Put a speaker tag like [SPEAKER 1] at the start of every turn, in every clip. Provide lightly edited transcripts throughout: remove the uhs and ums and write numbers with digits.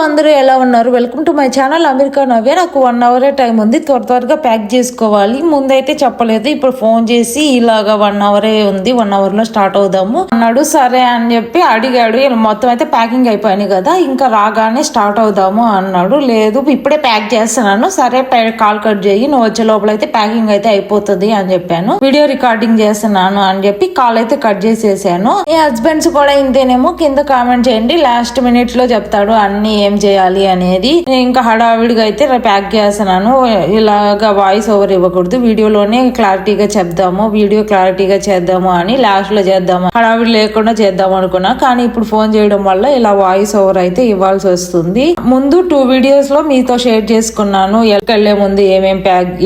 [SPEAKER 1] అందరూ ఎలా ఉన్నారు? Welcome to my channel America Navya. నాకు 1 అవర్ టైం ఉంది, త్వరగా ప్యాక్ చేసుకోవాలి. ముందైతే చెప్పలేదు, ఇప్పుడు ఫోన్ చేసి ఇలాగా 1 అవరే ఉంది, 1 అవర్ లో స్టార్ట్ అవుదాము అన్నాడు. సరే అని చెప్పి అడిగాడు. మొత్తం అయితే ప్యాకింగ్ అయిపోయింది కదా, ఇంకా రాగానే స్టార్ట్ అవుదాము అన్నాడు. లేదు ఇప్పుడే ప్యాక్ చేస్తున్నాను. సరే కాల్ కట్ చేయి, నువ్వు వచ్చే లోపల అయితే ప్యాకింగ్ అయితే అయిపోతుంది అని చెప్పాను. వీడియో రికార్డింగ్ చేస్తున్నాను అని చెప్పి కాల్ అయితే కట్ చేసేసాను. ఈ హస్బెండ్స్ కూడా ఇంతేనేమో, కింద కామెంట్ చేయండి, లాస్ట్ మినిట్ లో చెప్తాడు అన్ని ఏం చేయాలి అనేది. ఇంకా హడావిడిగా అయితే ప్యాక్ చేస్తున్నాను. ఇలాగా వాయిస్ ఓవర్ ఇవ్వకూడదు, వీడియోలోనే క్లారిటీగా చెప్దాము, వీడియో క్లారిటీగా చేద్దాము అని లాస్ట్ లో చేద్దాము, హడావిడి లేకుండా చేద్దాం అనుకున్నా. కానీ ఇప్పుడు ఫోన్ చేయడం వల్ల ఇలా వాయిస్ ఓవర్ అయితే ఇవ్వాల్సి వస్తుంది. ముందు 2 వీడియోస్ లో మీతో షేర్ చేసుకున్నాను, వెళ్లే ముందు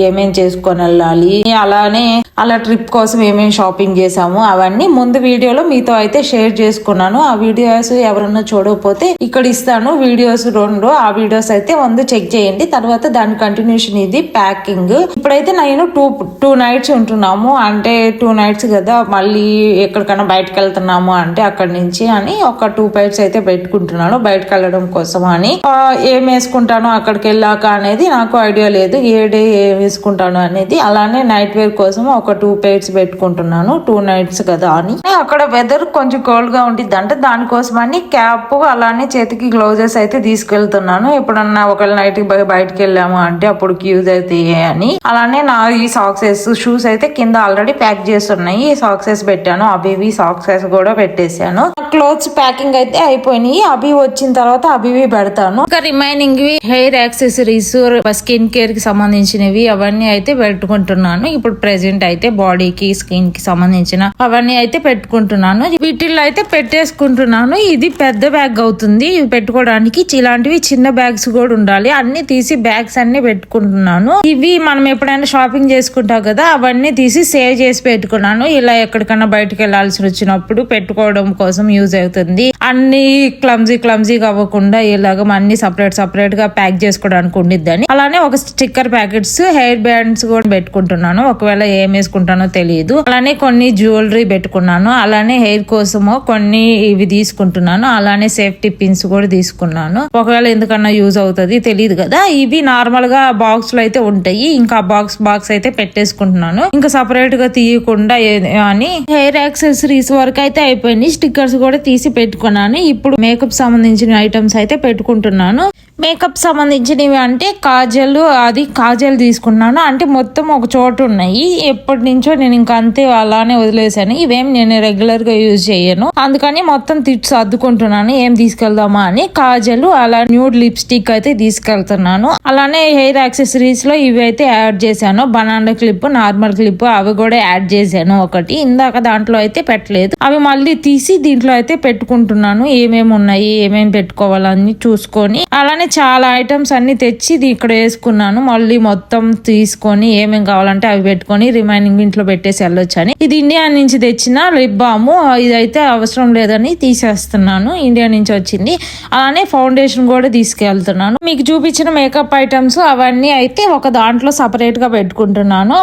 [SPEAKER 1] ఏమేం చేసుకొని వెళ్ళాలి, అలానే అలా ట్రిప్ కోసం ఏమేం షాపింగ్ చేసాము అవన్నీ ముందు వీడియోలో మీతో అయితే షేర్ చేసుకున్నాను. ఆ వీడియోస్ ఎవరన్నా చూడకపోతే ఇక్కడ ఇస్తాను వీడియోస్ 2. ఆ వీడియోస్ అయితే ముందు చెక్ చేయండి, తర్వాత దాని కంటిన్యూషన్ ఇది ప్యాకింగ్. ఇప్పుడైతే నేను టూ నైట్స్ ఉంటున్నాము, అంటే 2 నైట్స్ కదా, మళ్ళీ ఎక్కడికైనా బయటకు వెళ్తున్నాము అంటే అక్కడి నుంచి అని ఒక 2 పైట్స్ అయితే పెట్టుకుంటున్నాను బయటకు వెళ్ళడం కోసం అని. ఏం వేసుకుంటాను అక్కడికి వెళ్ళాక అనేది నాకు ఐడియా లేదు, ఏ డే ఏం వేసుకుంటాను అనేది. అలానే నైట్ వేర్ కోసం ఒక 2 పైట్స్ పెట్టుకుంటున్నాను, 2 నైట్స్ కదా అని. అక్కడ వెదర్ కొంచెం కోల్డ్ గా ఉంటుంది అంటే దానికోసం అని క్యాప్ అలానే చేతికి గ్లౌజెస్ అయితే తీసుకెళ్తున్నాను. ఎప్పుడన్నా ఒకవేళ నైట్ బయటకు వెళ్ళాము అంటే అప్పుడు యూజ్ అవుతాయి అని. అలానే నా ఈ సాక్సెస్ షూస్ అయితే కింద ఆల్రెడీ ప్యాక్ చేస్తున్నాయి, సాక్సెస్ పెట్టాను, అభివి సాక్సెస్ కూడా పెట్టేశాను. క్లోత్స్ ప్యాకింగ్ అయితే అయిపోయినాయి. అభి వచ్చిన తర్వాత అభివి పెడతాను. ఇంకా remaining hair accessories, skin care కి సంబంధించినవి అవన్నీ అయితే పెట్టుకుంటున్నాను. ఇప్పుడు ప్రెసెంట్ అయితే బాడీకి స్కిన్ కి సంబంధించిన అవన్నీ అయితే పెట్టుకుంటున్నాను. వీటిల్లో అయితే పెట్టేసుకుంటున్నాను. ఇది పెద్ద బ్యాగ్ అవుతుంది ఇవి పెట్టుకోవడానికి, ఇలాంటివి చిన్న బ్యాగ్స్ కూడా ఉండాలి. అన్ని తీసి బ్యాగ్స్ అన్ని పెట్టుకుంటున్నాను. ఇవి మనం ఎప్పుడైనా షాపింగ్ చేసుకుంటాం కదా, అవన్నీ తీసి సేవ్ చేసి పెట్టుకున్నాను. ఇలా ఎక్కడికైనా బయటకు వెళ్లాల్సి వచ్చినప్పుడు పెట్టుకోవడం కోసం యూజ్ అవుతుంది. అన్ని క్లమ్జీగా అవ్వకుండా ఇలాగ అన్ని సపరేట్ గా ప్యాక్ చేసుకోవడానికి ఉండిద్దని. అలానే ఒక స్టిక్కర్ ప్యాకెట్స్, హెయిర్ బ్యాండ్స్ కూడా పెట్టుకుంటున్నాను, ఒకవేళ ఏం వేసుకుంటానో తెలియదు. అలానే కొన్ని జ్యువెలరీ పెట్టుకున్నాను. అలానే హెయిర్ కోసము కొన్ని ఇవి తీసుకుంటున్నాను. అలానే సేఫ్టీ పిన్స్ కూడా తీసుకున్నాను, ఒకవేళ ఎందుకన్నా యూజ్ అవుతుంది తెలియదు కదా. ఇవి నార్మల్ గా బాక్స్ లో అయితే ఉంటాయి, ఇంకా బాక్స్ అయితే పెట్టేసుకుంటున్నాను, ఇంకా సపరేట్ గా తీయకుండా అని. హెయిర్ యాక్సెసరీస్ వరకు అయితే అయిపోయింది, స్టిక్కర్స్ కూడా తీసి పెట్టుకున్నాను. ఇప్పుడు మేకప్ సంబంధించిన ఐటమ్స్ అయితే పెట్టుకుంటున్నాను. మేకప్ సంబంధించినవి అంటే కాజల్ తీసుకున్నాను. అంటే మొత్తం ఒక చోటు ఉన్నాయి, ఎప్పటి నుంచో నేను ఇంకా అంతే అలానే వదిలేసాను. ఇవేం నేను రెగ్యులర్ గా యూజ్ చేయను, అందుకని మొత్తం సర్దుకుంటున్నాను ఏం తీసుకెళ్దామా అని. కాజల్, అలా న్యూడ్ లిప్స్టిక్ అయితే తీసుకెళ్తున్నాను. అలానే హెయిర్ యాక్సెసరీస్ లో ఇవి అయితే యాడ్ చేశాను, బనానా క్లిప్, నార్మల్ క్లిప్ అవి కూడా యాడ్ చేశాను ఒకటి. ఇందాక దాంట్లో అయితే పెట్టలేదు, అవి మళ్ళీ తీసి దీంట్లో అయితే పెట్టుకుంటున్నాను. ఏమేమి ఉన్నాయి ఏమేమి పెట్టుకోవాలని చూసుకొని. అలానే చాలా ఐటమ్స్ అన్ని తెచ్చి ఇక్కడ వేసుకున్నాను. మళ్ళీ మొత్తం తీసుకొని ఏమేమి కావాలంటే అవి పెట్టుకొని రిమైనింగ్ ఇంట్లో పెట్టేసి వెళ్ళొచ్చని. ఇది ఇండియా నుంచి తెచ్చిన లిప్ బామ్, ఇదైతే అవసరం లేదని తీసేస్తున్నాను, ఇండియా నుంచి వచ్చింది. అలానే ఫౌండేషన్ కూడా తీసుకెళ్తున్నాను. మీకు చూపించిన మేకప్ ఐటమ్స్ అవన్నీ అయితే ఒక దాంట్లో సపరేట్ గా పెట్టుకుంటున్నాను,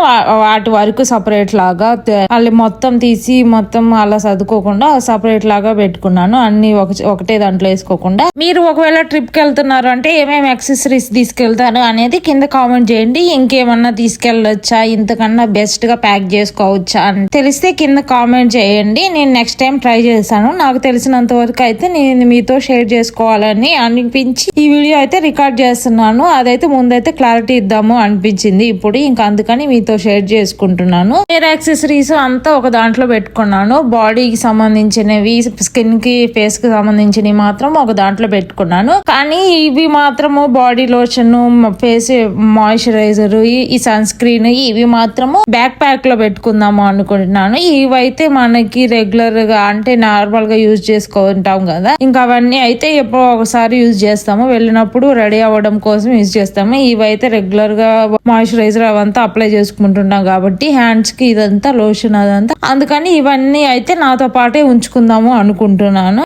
[SPEAKER 1] వాటి వరకు సపరేట్ లాగా. మళ్ళీ మొత్తం తీసి మొత్తం అలా సర్దుకోకుండా సపరేట్ లాగా పెట్టుకున్నాను, అన్ని ఒకటే దాంట్లో వేసుకోకుండా. మీరు ఒకవేళ ట్రిప్ కి వెళ్తున్నారు అంటే ఏమేమి యాక్సెసరీస్ తీసుకెళ్తారు అనేది కింద కామెంట్ చేయండి. ఇంకేమన్నా తీసుకెళ్ళొచ్చా, ఇంతకన్నా బెస్ట్ గా ప్యాక్ చేసుకోవచ్చా అని తెలిస్తే కింద కామెంట్ చేయండి. నేను నెక్స్ట్ టైం ట్రై చేస్తాను. నాకు తెలిసినంత వరకు అయితే నేను మీతో షేర్ చేసుకోవాలని అనిపించి ఈ వీడియో అయితే రికార్డ్ చేస్తున్నాను. అదైతే ముందైతే క్లారిటీ ఇద్దాము అనిపించింది ఇప్పుడు, ఇంకా అందుకని మీతో షేర్ చేసుకుంటున్నాను. హెయిర్ యాక్సెసరీస్ అంతా ఒక దాంట్లో పెట్టుకున్నాను. బాడీకి సంబంధించినవి, స్కిన్ కి, ఫేస్ కి సంబంధించినవి మాత్రం ఒక దాంట్లో పెట్టుకున్నాను. కానీ ఇవి మాత్రము బాడీ లోషన్, ఫేస్ మాయిశ్చరైజర్, ఈ సన్ స్క్రీన్, ఇవి మాత్రము బ్యాక్ ప్యాక్ లో పెట్టుకుందాము అనుకుంటున్నాను. ఇవైతే మనకి రెగ్యులర్ గా అంటే నార్మల్ గా యూజ్ చేసుకుంటాం కదా, ఇంకా అవన్నీ అయితే ఎప్పుడో ఒకసారి యూజ్ చేస్తాము, వెళ్ళినప్పుడు రెడీ అవ్వడం కోసం యూజ్ చేస్తాము. ఇవైతే రెగ్యులర్ గా మాయిశ్చరైజర్ అవంతా అప్లై చేసుకుంటున్నాం కాబట్టి హ్యాండ్స్ కి ఇదంతా లోషన్ అదంతా, అందుకని ఇవన్నీ అయితే నాతో పాటే ఉంచుకుందాము అనుకుంటున్నాను.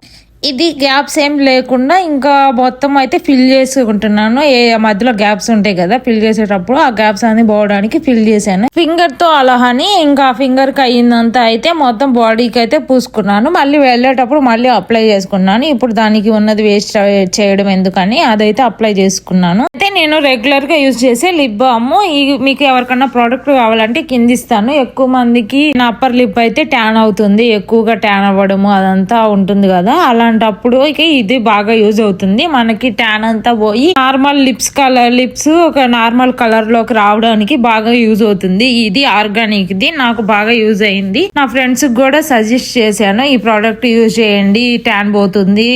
[SPEAKER 1] ఇది గ్యాప్స్ ఏం లేకుండా ఇంకా మొత్తం అయితే ఫిల్ చేసుకుంటున్నాను. మధ్యలో గ్యాప్స్ ఉంటాయి కదా, ఫిల్ చేసేటప్పుడు ఆ గ్యాప్స్ అన్ని పోవడానికి ఫిల్ చేశాను. ఫింగర్ తో అలా అని ఇంకా ఫింగర్ కి అయ్యిందంతా అయితే మొత్తం బాడీకి అయితే పూసుకున్నాను. మళ్ళీ వెళ్ళేటప్పుడు మళ్ళీ అప్లై చేసుకున్నాను. ఇప్పుడు దానికి ఉన్నది వేస్ట్ చేయడం ఎందుకని అదైతే అప్లై చేసుకున్నాను. అయితే నేను రెగ్యులర్ గా యూజ్ చేసే లిప్ బామ్. మీకు ఎవరికన్నా ప్రోడక్ట్ కావాలంటే కింద ఇస్తాను. ఎక్కువ మందికి నా అప్పర్ లిప్ అయితే ట్యాన్ అవుతుంది, ఎక్కువగా ట్యాన్ అవ్వడము అదంతా ఉంటుంది కదా, అలాంటప్పుడు ఇది బాగా యూజ్ అవుతుంది. మనకి ట్యాన్ అంతా పోయి నార్మల్ లిప్స్ ఒక నార్మల్ కలర్ లోకి రావడానికి బాగా యూజ్ అవుతుంది. ఇది ఆర్గానిక్ ది, నాకు బాగా యూజ్ అయింది. నా ఫ్రెండ్స్ కూడా సజెస్ట్ చేశాను ఈ ప్రోడక్ట్ యూజ్ చేయండి, ట్యాన్ పోతుంది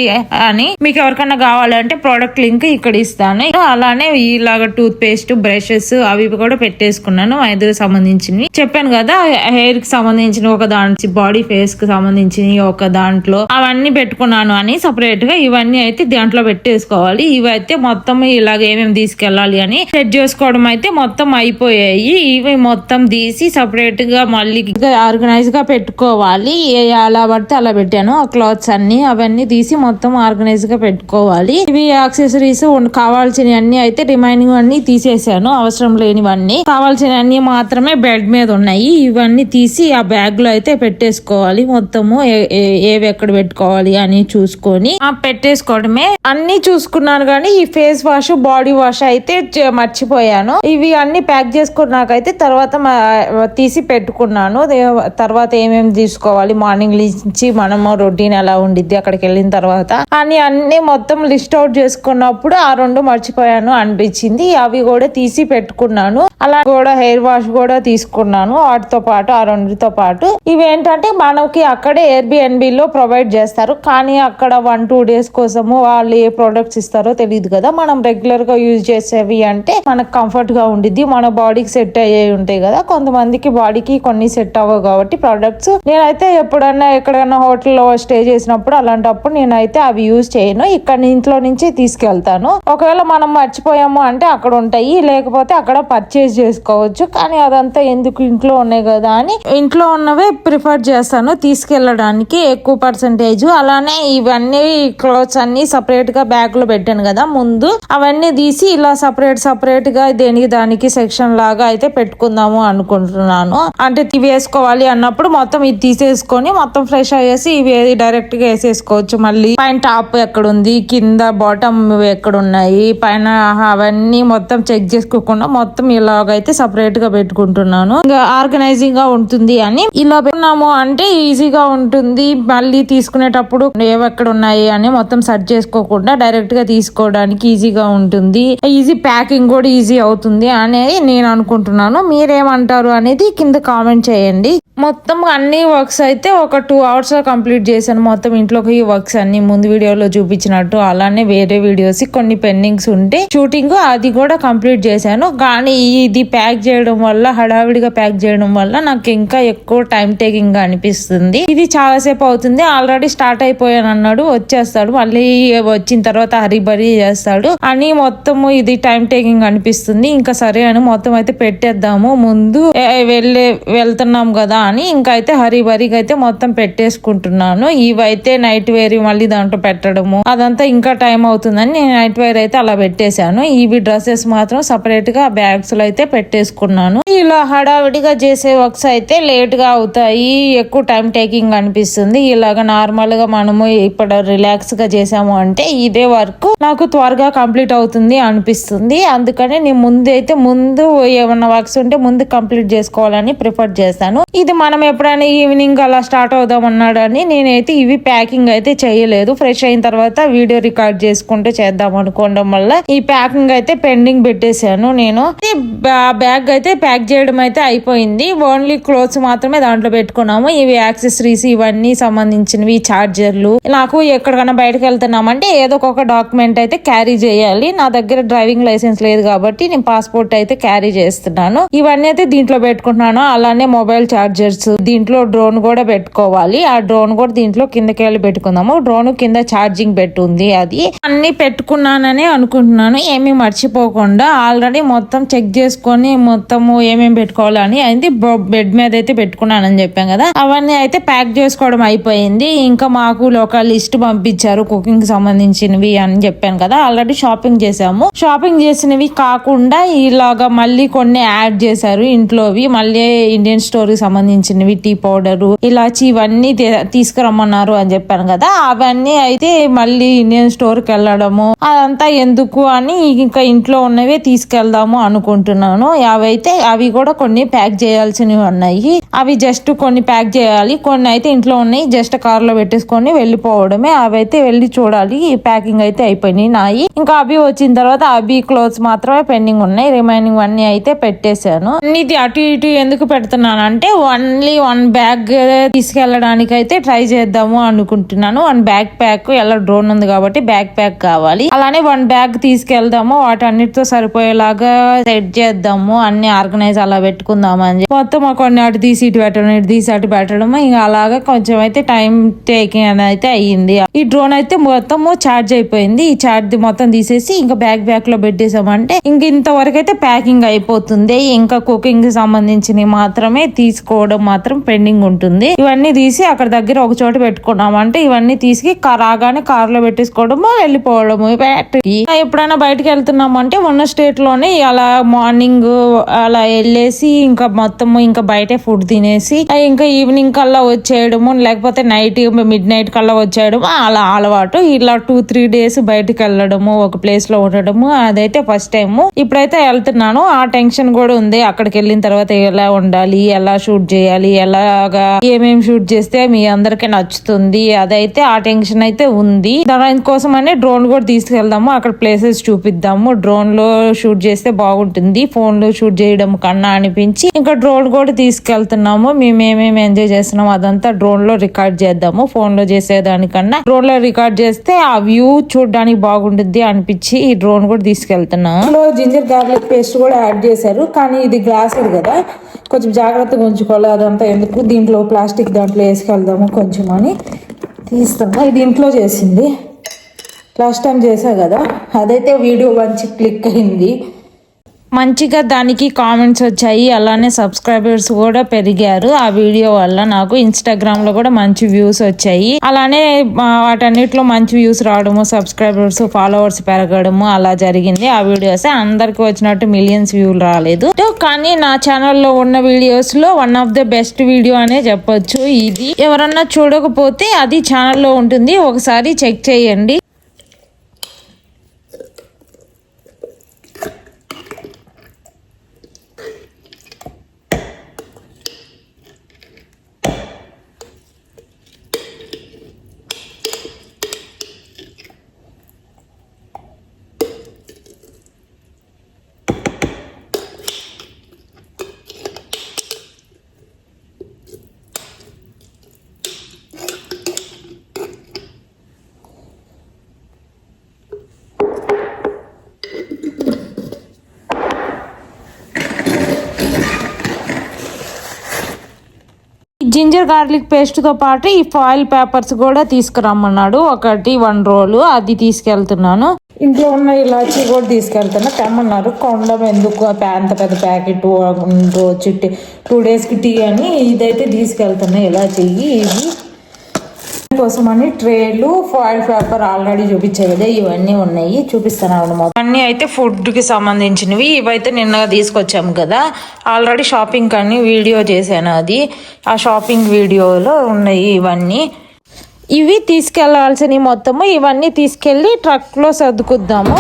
[SPEAKER 1] అని. మీకు ఎవరికన్నా కావాలంటే ప్రోడక్ట్ లింక్ ఇక్కడ ఇస్తాను. అలానే ఇలాగా టూత్ పేస్ట్, బ్రషెస్ అవి కూడా పెట్టేసుకున్నాను. ఐదుకు సంబంధించినవి చెప్పాను కదా, హెయిర్ కి సంబంధించిన ఒక దాంట్లో, బాడీ ఫేస్ కి సంబంధించిన ఒక దాంట్లో అవన్నీ పెట్టుకున్నాను అని సపరేట్ గా. ఇవన్నీ అయితే దాంట్లో పెట్టేసుకోవాలి. ఇవైతే మొత్తం ఇలాగ ఏమేమి తీసుకెళ్ళాలి అని సెట్ చేసుకోవడం అయితే మొత్తం అయిపోయాయి. ఇవి మొత్తం తీసి సపరేట్ గా మళ్ళీ ఆర్గనైజ్ గా పెట్టుకోవాలి. అలా పడితే అలా పెట్టాను ఆ క్లాత్స్ అన్ని, అవన్నీ తీసి మొత్తం ఆర్గనైజ్ గా పెట్టుకోవాలి. ఇవి యాక్సెసరీస్ కావాల్సినవి అన్ని అయితే రిమైనింగ్ అన్ని తీసేసాను, అవసరం లేనివన్నీ. కావాల్సిన అన్ని మాత్రమే బెడ్ మీద ఉన్నాయి. ఇవన్నీ తీసి ఆ బ్యాగ్ లో అయితే పెట్టేసుకోవాలి. మొత్తము ఏవి ఎక్కడ పెట్టుకోవాలి అని చూసుకొని పెట్టేసుకోవడమే. అన్ని చూసుకున్నాను కానీ ఈ ఫేస్ వాష్, బాడీ వాష్ అయితే మర్చిపోయాను. ఇవి అన్ని ప్యాక్ చేసుకున్నాకైతే తర్వాత తీసి పెట్టుకున్నాను. తర్వాత ఏమేమి తీసుకోవాలి మార్నింగ్ నుంచి మనము రొటీన్ ఎలా ఉండిద్ది అక్కడికి వెళ్ళిన తర్వాత అని అన్ని మొత్తం లిస్ట్ అవుట్ చేసుకున్నప్పుడు ఆ రెండు మర్చిపోయాను అనిపించింది. అవి కూడా తీసి పెట్టుకున్నాను. అలా కూడా హెయిర్ వాష్ కూడా తీసుకున్నాను వాటితో పాటు, ఆ రెండుతో పాటు. ఇవేంటంటే మనకి అక్కడే ఎయిర్బిఎన్బి లో ప్రొవైడ్ చేస్తారు, కానీ అక్కడ 1-2 days కోసము వాళ్ళు ఏ ప్రొడక్ట్స్ ఇస్తారో తెలియదు కదా. మనం రెగ్యులర్ గా యూజ్ చేసేవి అంటే మనకు కంఫర్ట్ గా ఉండిద్ది, మన బాడీకి సెట్ అయ్యే ఉంటాయి కదా. కొంతమందికి బాడీకి కొన్ని సెట్ అవ్వవు కాబట్టి ప్రొడక్ట్స్. నేనైతే ఎప్పుడన్నా ఎక్కడైనా హోటల్లో స్టే చేసినప్పుడు అలాంటప్పుడు నేనైతే అవి యూజ్ చేయను, ఇక్కడ ఇంట్లో నుంచి తీసుకెళ్తాను. ఒకవేళ మనం మర్చిపోయాము అంటే అక్కడ ఉంటాయి, లేకపోతే అక్కడ పర్చేజ్ చేసుకోవచ్చు. కానీ అదంతా ఎందుకు, ఇంట్లో ఉన్నాయి కదా అని ఇంట్లో ఉన్నవే ప్రిఫర్ చేస్తాను తీసుకెళ్ళడానికి ఎక్కువ పర్సెంటేజ్. అలానే ఇవన్నీ క్లోత్స్ అన్ని సపరేట్ గా బ్యాగ్ లో పెట్టాను కదా ముందు, అవన్నీ తీసి ఇలా సపరేట్ గా దేనికి దానికి సెక్షన్ లాగా అయితే పెట్టుకుందాము అనుకుంటున్నాను. అంటే ఇవి వేసుకోవాలి అన్నప్పుడు మొత్తం ఇది తీసేసుకొని మొత్తం ఫ్రెష్ అయ్యేసి ఇవి డైరెక్ట్ గా వేసేసుకోవచ్చు. మళ్ళీ పైన టాప్ ఎక్కడుంది, కింద బాటమ్ ఎక్కడున్నాయి, పైన అవన్నీ మొత్తం చెక్ చేసుకోకుండా మొత్తం ఇలాగైతే సపరేట్ గా పెట్టుకుంటున్నాను. ఇంకా ఆర్గనైజింగ్ గా ఉంటుంది అని. ఇలా పెట్టుకున్నాము అంటే ఈజీగా ఉంటుంది. మళ్ళీ తీసుకునేటప్పుడు ఏవెక్కడ ఉన్నాయి అని మొత్తం సెర్చ్ చేసుకోకుండా డైరెక్ట్ గా తీసుకోవడానికి ఈజీగా ఉంటుంది. ఈజీ ప్యాకింగ్ కూడా ఈజీ అవుతుంది అనేది నేను అనుకుంటున్నాను. మీరేమంటారు అనేది కింద కామెంట్ చేయండి. మొత్తం అన్ని వర్క్స్ అయితే ఒక 2 hours లో కంప్లీట్ చేశాను. మొత్తం ఇంట్లోకి వర్క్స్ అన్ని ముందు వీడియోలో చూపించినట్టు. అలానే వేరే వీడియోస్ కొన్ని పెండింగ్స్ ఉంటే షూటింగ్ అది కూడా కంప్లీట్ చేశాను. కానీ ఇది ప్యాక్ చేయడం వల్ల, హడావిడిగా ప్యాక్ చేయడం వల్ల నాకు ఇంకా ఎక్కువ టైం టేకింగ్ గా అనిపిస్తుంది. ఇది చాలాసేపు అవుతుంది. ఆల్రెడీ స్టార్ట్ అయిపోయాను అన్నాడు, వచ్చేస్తాడు, మళ్ళీ వచ్చిన తర్వాత హరిబరి చేస్తాడు అని మొత్తము ఇది టైం టేకింగ్ అనిపిస్తుంది. ఇంకా సరే అని మొత్తం అయితే పెట్టేద్దాము, ముందు వెళ్తున్నాం కదా అని ఇంకా అయితే హరిబరికి అయితే మొత్తం పెట్టేసుకుంటున్నాను. ఇవైతే నైట్ వేర్ మళ్ళీ దాంట్లో పెట్టడము అదంతా ఇంకా టైం అవుతుందని నేను నైట్ వేర్ అయితే అలా పెట్టేశాను. ఇవి డ్రెస్సెస్ మాత్రం సపరేట్ గా బ్యాగ్స్ లో అయితే పెట్టేసుకున్నాను. ఇలా హడావిడిగా చేసే వర్క్స్ అయితే లేట్ గా అవుతాయి, ఎక్కువ టైం టేకింగ్ అనిపిస్తుంది. ఇలాగ నార్మల్ గా మనము ఇప్పుడు రిలాక్స్ గా చేసాము అంటే ఇదే వర్క్ నాకు త్వరగా కంప్లీట్ అవుతుంది అనిపిస్తుంది. అందుకని నేను ముందు ఏమన్నా వర్క్స్ ఉంటే ముందు కంప్లీట్ చేసుకోవాలని ప్రిఫర్ చేస్తాను. ఇది మనం ఎప్పుడైనా ఈవినింగ్ అలా స్టార్ట్ అవుదాం అన్నాడని నేనైతే ఇవి ప్యాకింగ్ అయితే చేయలేదు. ఫ్రెష్ అయిన తర్వాత వీడియో రికార్డ్ చేసుకుంటూ చేద్దాం అనుకోవడం వల్ల ఈ ప్యాకింగ్ అయితే పెండింగ్ పెట్టేశాను. నేను బ్యాగ్ అయితే ప్యాక్ చేయడం అయితే అయిపోయింది. ఓన్లీ క్లోత్స్ మాత్రమే దాంట్లో పెట్టుకున్నాము. ఇవి యాక్సెసరీస్ ఇవన్నీ సంబంధించినవి, చార్జర్లు. నాకు ఎక్కడికైనా బయటకు వెళ్తున్నామంటే ఏదో ఒక డాక్యుమెంట్ అయితే క్యారీ చేయాలి. నా దగ్గర డ్రైవింగ్ లైసెన్స్ లేదు కాబట్టి నేను పాస్పోర్ట్ అయితే క్యారీ చేస్తున్నాను. ఇవన్నీ అయితే దీంట్లో పెట్టుకుంటున్నాను. అలానే మొబైల్ చార్జర్స్, దీంట్లో డ్రోన్ కూడా పెట్టుకోవాలి. ఆ డ్రోన్ కూడా దీంట్లో కిందకి వెళ్ళి పెట్టుకుందాము. డ్రోన్ కింద ఛార్జింగ్ పెట్టుంది. అది అన్ని పెట్టుకున్నానని అనుకుంటున్నాను, ఏమీ మర్చిపోకుండా. ఆల్రెడీ మొత్తం చెక్ చేసుకొని మొత్తము ఏమేమి పెట్టుకోవాలని అయితే బెడ్ మీద అయితే పెట్టుకున్నానని చెప్పాం కదా, అవన్నీ అయితే ప్యాక్ చేసుకోవడం అయిపోయింది. ఇంకా మాకు ఒక లిస్ట్ పంపించారు కుకింగ్ సంబంధించినవి అని చెప్పాను కదా, ఆల్రెడీ షాపింగ్ చేసాము. షాపింగ్ చేసినవి కాకుండా ఇలాగా మళ్ళీ కొన్ని యాడ్ చేశారు ఇంట్లోవి. మళ్ళీ ఇండియన్ స్టోర్ కి సంబంధించినవి టీ పౌడర్, ఇలాచి ఇవన్నీ తీసుకురమ్మన్నారు అని చెప్పాను కదా. అవన్నీ అయితే మళ్ళీ ఇండియన్ స్టోర్ కి వెళ్ళడము అదంతా ఎందుకు అని ఇంకా ఇంట్లో ఉన్నవే తీసుకెళ్దాము అనుకుంటున్నాను. అవి కూడా కొన్ని ప్యాక్ చేయాల్సినవి ఉన్నాయి. అవి జస్ట్ కొన్ని ప్యాక్ చేయాలి, కొన్ని అయితే ఇంట్లో ఉన్నాయి జస్ట్ కార్ లో పెట్టేసుకొని వెళ్ళిపోవడమే. అవి అయితే వెళ్ళి చూడాలి. ప్యాకింగ్ అయితే అయిపోయినాయి నాయి. ఇంకా అవి వచ్చిన తర్వాత అవి క్లోత్స్ మాత్రమే పెండింగ్ ఉన్నాయి. రిమైనింగ్ అన్ని అయితే పెట్టేశాను. ఇది అటు ఇటు ఎందుకు పెడుతున్నాను అంటే ఓన్లీ 1 బ్యాగ్ తీసుకెళ్ళడానికి అయితే ట్రై చేద్దాము అనుకుంటున్నాను. 1 బ్యాగ్ ప్యాక్ ఎలా డ్రోన్ ఉంది కాబట్టి బ్యాగ్ ప్యాక్ కావాలి. అలానే 1 బ్యాగ్ తీసుకెళ్దాము, వాటన్నిటితో సరిపోయేలాగా సెట్ చేద్దాము, అన్ని ఆర్గనైజ్ అలా పెట్టుకుందాము అని మొత్తం కొన్ని అటు తీసి ఇటు పెట్టడం, ఇటు తీసి అటు పెట్టడం, ఇంకా అలాగా కొంచెం అయితే టైం టేకింగ్ అని అయితే అయ్యింది. ఈ డ్రోన్ అయితే మొత్తము చార్జ్ అయిపోయింది. ఈ చార్జ్ మొత్తం తీసేసి ఇంకా బ్యాగ్ లో పెట్టేసామంటే ఇంక ఇంతవరకు అయితే ప్యాకింగ్ అయిపోతుంది. ఇంకా కుకింగ్ కి సంబంధించినవి మాత్రమే తీసుకోవడం మాత్రం పెండింగ్ ఉంటుంది. ఇవన్నీ తీసి అక్కడ దగ్గర ఒక చోట పెట్టుకున్నామంటే ఇవన్నీ తీసి రాగానే కార్ లో పెట్టేసుకోవడము, వెళ్ళిపోవడము. ఎప్పుడైనా బయటకు వెళ్తున్నామంటే ఉన్న స్టేట్ లోనే అలా మార్నింగ్ అలా వెళ్ళేసి ఇంకా మొత్తము ఇంకా బయటే ఫుడ్ తినేసి ఇంకా ఈవినింగ్ కల్లా వచ్చేయడము, లేకపోతే నైట్ మిడ్ నైట్ కల్లా వచ్చేయడము అలా అలవాటు. ఇలా 2-3 డేస్ బయటకు వెళ్ళడము, ఒక ప్లేస్ లో ఉండడము అదైతే ఫస్ట్ టైం. ఇప్పుడైతే వెళ్తున్నాను, ఆ టెన్షన్ కూడా ఉంది. అక్కడికి వెళ్ళిన తర్వాత ఎలా ఉండాలి, ఎలా షూట్ చేయాలి, ఎలాగా ఏమేమి షూట్ చేస్తే మీ అందరికి నచ్చుతుంది, అదైతే ఆ టెన్షన్ అయితే ఉంది. దానికోసం అనే డ్రోన్ కూడా తీసుకెళ్దాము, అక్కడ ప్లేసెస్ చూపిద్దాము. డ్రోన్ లో షూట్ చేస్తే బాగుంటుంది ఫోన్ లో షూట్ చేయడం కన్నా అనిపించి ఇంకా డ్రోన్ కూడా తీసుకెళ్తున్నాము. మేము ఏమేమి ఎంజాయ్ చేస్తున్నాము అదంతా డ్రోన్ లో రికార్డ్ చేద్దాము. ఫోన్ లో చేసేదానికన్నా డ్రోన్ లో రికార్డ్ చేస్తే ఆ వ్యూ చూడడానికి బాగుంటుంది అనిపించి ఈ డ్రోన్ కూడా తీసుకెళ్తున్నాను. జింజర్ గార్లిక్ పేస్ట్ కూడా యాడ్ చేశారు, కానీ ఇది గ్లాస్ కదా, కొంచెం జాగ్రత్తగా ఉంచుకోవాలి. అదంతా ఎందుకు దీంట్లో ప్లాస్టిక్ దాంట్లో వేసుకెళ్దాము కొంచెం అని తీస్తున్నా. ఇది ఇంట్లో చేసింది, లాస్ట్ టైం చేసా కదా, అదైతే వీడియో మంచి క్లిక్ అయింది, మంచిగా దానికి కామెంట్స్ వచ్చాయి. అలానే సబ్స్క్రైబర్స్ కూడా పెరిగారు ఆ వీడియో వల్ల. నాకు ఇన్స్టాగ్రామ్ లో కూడా మంచి వ్యూస్ వచ్చాయి. అలానే వాటన్నిటిలో మంచి వ్యూస్ రావడము, సబ్స్క్రైబర్స్ ఫాలోవర్స్ పెరగడము అలా జరిగింది. ఆ వీడియోస్ అందరికి వచ్చినట్టు మిలియన్స్ వ్యూలు రాలేదు, కానీ నా ఛానల్లో ఉన్న వీడియోస్ లో one of the best video అనే చెప్పొచ్చు ఇది. ఎవరన్నా చూడకపోతే అది ఛానల్లో ఉంటుంది, ఒకసారి చెక్ చేయండి. జింజర్ గార్లిక్ పేస్ట్ తో పాటు ఈ ఫాయిల్ పేపర్స్ కూడా తీసుకురమ్మన్నాడు, ఒకటి 1 రోలు అది తీసుకెళ్తున్నాను. ఇంట్లో ఉన్న ఇలాచి కూడా తీసుకెళ్తున్నా, తెమ్మన్నారు. కొండం ఎందుకు అంత పెద్ద ప్యాకెట్ రోజు 2 డేస్కి టీ అని ఇదైతే తీసుకెళ్తున్నా. ఇలాచి ఇవి కోసమని ట్రేలు, ఫాయిల్ పేపర్ ఆల్రెడీ చూపించే కదా, ఇవన్నీ ఉన్నాయి చూపిస్తాను. మొత్తం అన్ని అయితే ఫుడ్ కి సంబంధించినవి. ఇవైతే నిన్న తీసుకొచ్చాము కదా, ఆల్రెడీ షాపింగ్ కానీ వీడియో చేశాను, అది ఆ షాపింగ్ వీడియోలో ఉన్నాయి ఇవన్నీ. ఇవి తీసుకెళ్లాల్సినవి మొత్తము. ఇవన్నీ తీసుకెళ్ళి ట్రక్ లో సర్దుకుద్దాము.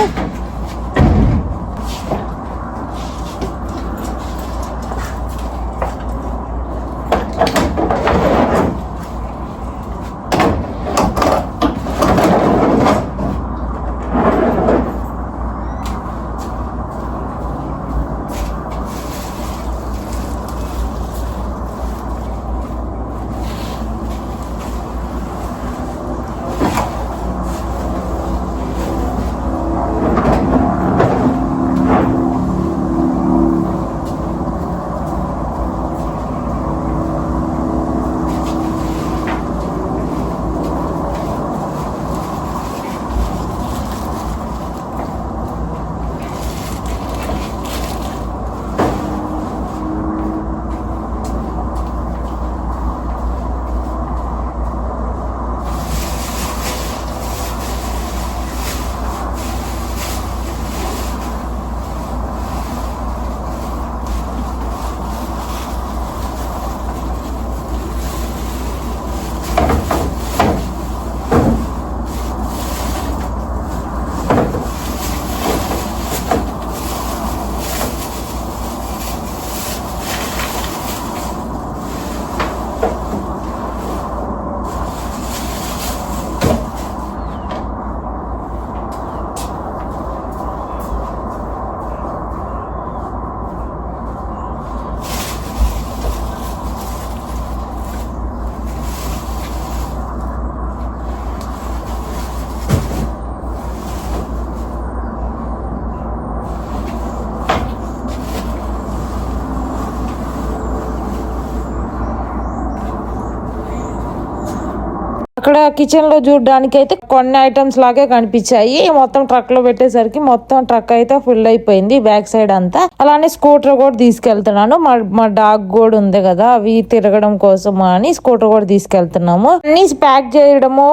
[SPEAKER 1] కిచెన్ లో చూడడానికి అయితే కొన్ని ఐటమ్స్ లాగే కనిపించాయి. మొత్తం ట్రక్ లో పెట్టేసరికి మొత్తం ట్రక్ అయితే ఫుల్ అయిపోయింది బ్యాక్ సైడ్ అంతా. అలానే స్కూటర్ కూడా తీసుకెళ్తున్నాను. మా డాగ్ కూడా ఉంది కదా, అవి తిరగడం కోసం అని స్కూటర్ కూడా తీసుకెళ్తున్నాము. అన్ని ప్యాక్ చేయడము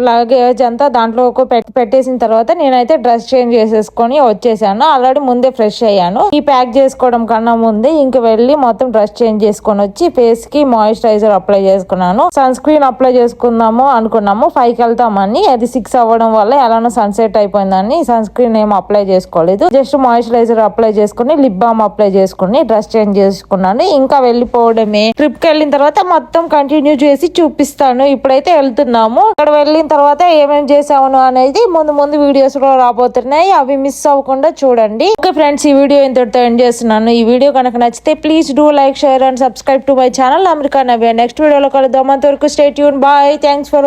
[SPEAKER 1] లగేజ్ అంతా దాంట్లో పెట్టేసిన తర్వాత నేనైతే డ్రెస్ చేంజ్ చేసేసుకొని వచ్చేసాను. ఆల్రెడీ ముందే ఫ్రెష్ అయ్యాను. ఈ ప్యాక్ చేసుకోవడం కన్నా ముందే ఇంక వెళ్ళి మొత్తం డ్రెస్ చేంజ్ చేసుకొని వచ్చి ఫేస్ కి మాయిశ్చరైజర్ అప్లై చేసుకున్నాను. సన్ స్క్రీన్ అప్లై చేసుకుందాము అనుకున్నాము 5కి వెళ్తామని. అది 6 అవ్వడం వల్ల ఎలానో సన్సెట్ అయిపోయిందని సన్ స్క్రీన్ ఏం అప్లై చేసుకోలేదు. జస్ట్ మాయిశ్చరైజర్ అప్లై చేసుకుని లిప్ బామ్ అప్లై చేసుకుని డ్రెస్ చేంజ్ చేసుకున్నాను. ఇంకా వెళ్ళిపోవడమే. ట్రిప్ కి వెళ్ళిన తర్వాత మొత్తం కంటిన్యూ చేసి చూపిస్తాను. ఇప్పుడైతే వెళ్తున్నాము. అక్కడ వెళ్ళిన తర్వాత ఏమేమి చేసాము అనేది ముందు వీడియోస్ లో రాబోతున్నాయి. అవి మిస్ అవ్వకుండా చూడండి. ఓకే ఫ్రెండ్స్, ఈ వీడియో ఇంతటితో ఎండ్ చేస్తున్నాను. ఈ వీడియో కనుక నచ్చితే please do like, share and subscribe to my channel America Navya. Next వీడియోలో కలుద్దాం. అంతవరకు stay tune. Bye. Thanks for